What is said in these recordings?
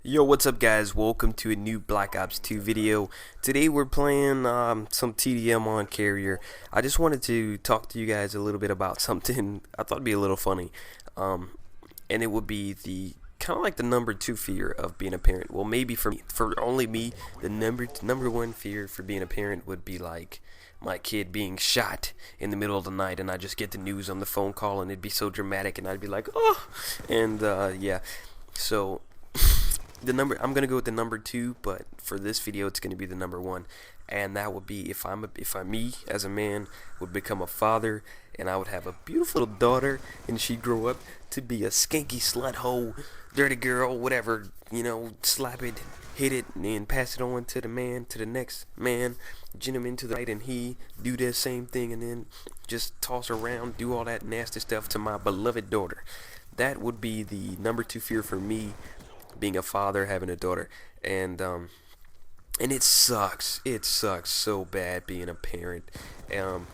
Yo, what's up guys? Welcome to a new Black Ops 2 video. Today we're playing some TDM on Carrier. I just wanted to talk to you guys a little bit about something I thought would be a little funny. And it would be the kind of like the number 2 fear of being a parent. Well, maybe for me, for only me, the number 1 fear for being a parent would be like my kid being shot in the middle of the night and I just get the news on the phone call and it'd be so dramatic and I'd be like, "Oh." And yeah. So I'm gonna go with the number 2, but for this video it's gonna be the number 1, and that would be if me as a man would become a father and I would have a beautiful little daughter and she'd grow up to be a skanky slut hole, dirty girl, whatever, slap it, hit it, and then pass it on to the next man, gentleman to the right, and he do the same thing, and then just toss around, do all that nasty stuff to my beloved daughter. That would be the number 2 fear for me, being a father, having a daughter. And it sucks so bad being a parent.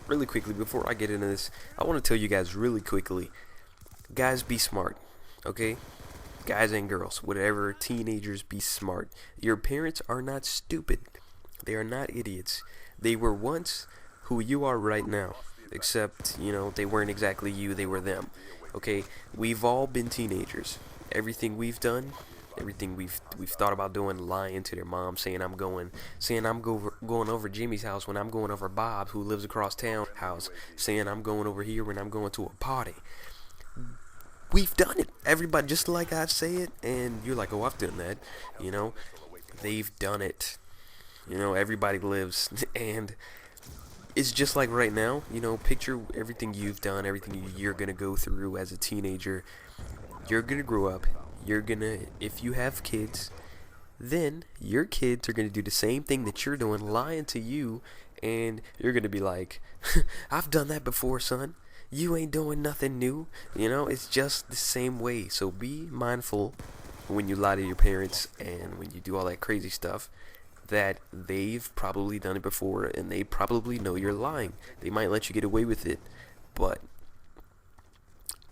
Really quickly, before I get into this, I want to tell you guys really quickly, guys, be smart, okay? Guys and girls, whatever, teenagers, be smart. Your parents are not stupid. They are not idiots. They were once who you are right now, except they weren't exactly you, they were them. Okay, we've all been teenagers. Everything we've done, everything we've thought about doing, lying to their mom, saying I'm going over Jimmy's house when I'm going over Bob, who lives across town, house, saying I'm going over here when I'm going to a party. We've done it. Everybody, just like I say it, and you're like, oh, I've done that. They've done it. Everybody lives, and it's just like right now. Picture everything you've done, everything you're gonna go through as a teenager. You're gonna grow up. If you have kids, then your kids are gonna do the same thing that you're doing, lying to you, and you're gonna be like, I've done that before, son. You ain't doing nothing new. It's just the same way. So be mindful when you lie to your parents and when you do all that crazy stuff, that they've probably done it before and they probably know you're lying. They might let you get away with it, but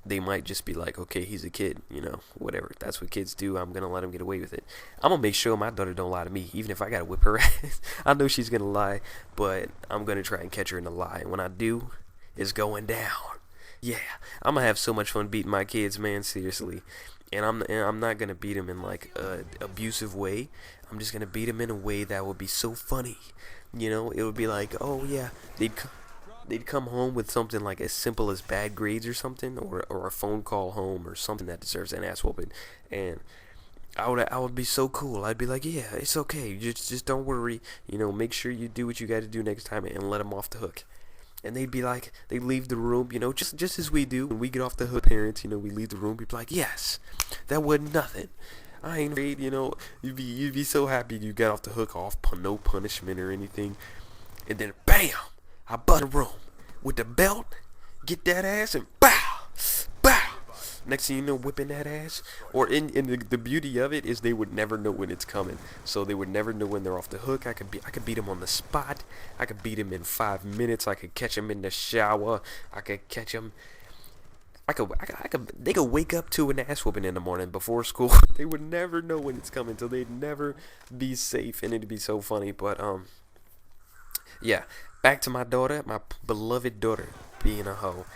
they might just be like, okay, he's a kid, whatever. That's what kids do. I'm gonna let him get away with it. I'm gonna make sure my daughter don't lie to me, even if I gotta whip her ass. I know she's gonna lie, but I'm gonna try and catch her in a lie. And when I do, it's going down. Yeah, I'm gonna have so much fun beating my kids, man. Seriously. And I'm not gonna beat them in like a abusive way. I'm just gonna beat them in a way that would be so funny. It would be like, oh yeah, they'd come home with something like as simple as bad grades or something, or a phone call home or something that deserves an ass whooping, and I would be so cool. I'd be like, yeah, it's okay. Just don't worry. Make sure you do what you got to do next time and let them off the hook. And they'd be like, they'd leave the room, just as we do when we get off the hook. Parents, we leave the room. We'd be like, yes, that wasn't nothing. I ain't afraid. You'd be so happy you got off the hook, no punishment or anything. And then bam, I bust a room with the belt, get that ass, and bow, bow. Next thing you know, whipping that ass. Or the beauty of it is they would never know when it's coming. So they would never know when they're off the hook. I could beat them on the spot. I could beat them in 5 minutes. I could catch them in the shower. I could catch them. They could wake up to an ass whooping in the morning before school. They would never know when it's coming, so they'd never be safe, and it'd be so funny. But yeah, back to my daughter, my beloved daughter being a hoe.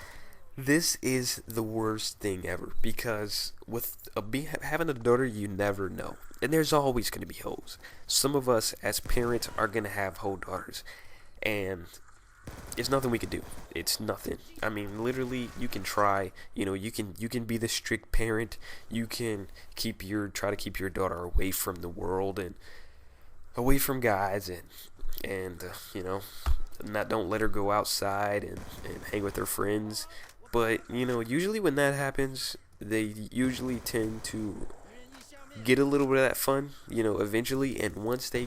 This is the worst thing ever, because with having a daughter, you never know, and there's always going to be hoes. Some of us as parents are going to have hoe daughters, and it's nothing we can do. It's nothing. I mean, literally, you can try. You can be the strict parent. You can try to keep your daughter away from the world and away from guys, and don't let her go outside and hang with her friends. But usually when that happens, they usually tend to get a little bit of that fun, eventually, and once they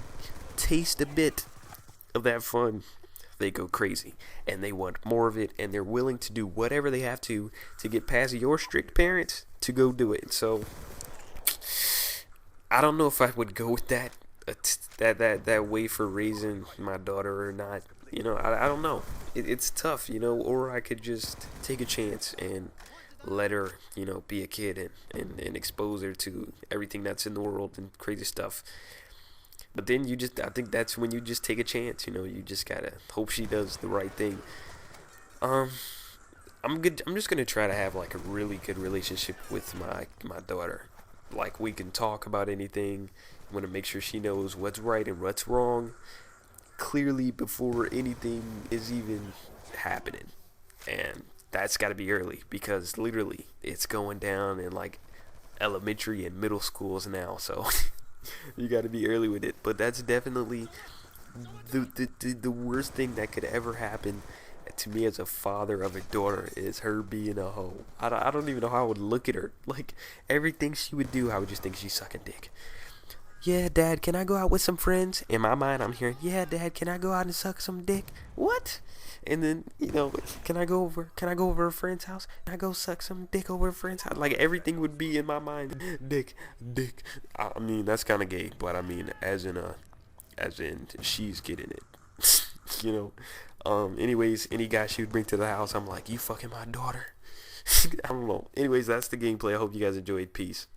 taste a bit of that fun, they go crazy and they want more of it, and they're willing to do whatever they have to get past your strict parents to go do it. So I don't know if I would go with that way for raising my daughter or not. I don't know. It's tough, or I could just take a chance and let her, be a kid and expose her to everything that's in the world and crazy stuff. But then I think that's when you just take a chance. You just gotta hope she does the right thing. Um, I'm good. I'm just gonna try to have like a really good relationship with my daughter. Like we can talk about anything. I want to make sure she knows what's right and what's wrong clearly before anything is even happening. And that's got to be early because literally it's going down in like elementary and middle schools now. So you got to be early with it. But that's definitely the worst thing that could ever happen to me as a father of a daughter is her being a hoe. I don't even know how I would look at her. Like everything she would do, I would just think she's sucking dick. Yeah, Dad, can I go out with some friends? In my mind, I'm hearing, yeah, Dad, can I go out and suck some dick? What? And then, can I go over? Can I go over a friend's house? Can I go suck some dick over a friend's house? Like everything would be in my mind. Dick, dick. I mean, that's kind of gay, but I mean, as in she's getting it. you know. Anyways, any guy she would bring to the house, I'm like, you fucking my daughter. I don't know. Anyways, that's the gameplay. I hope you guys enjoyed. Peace.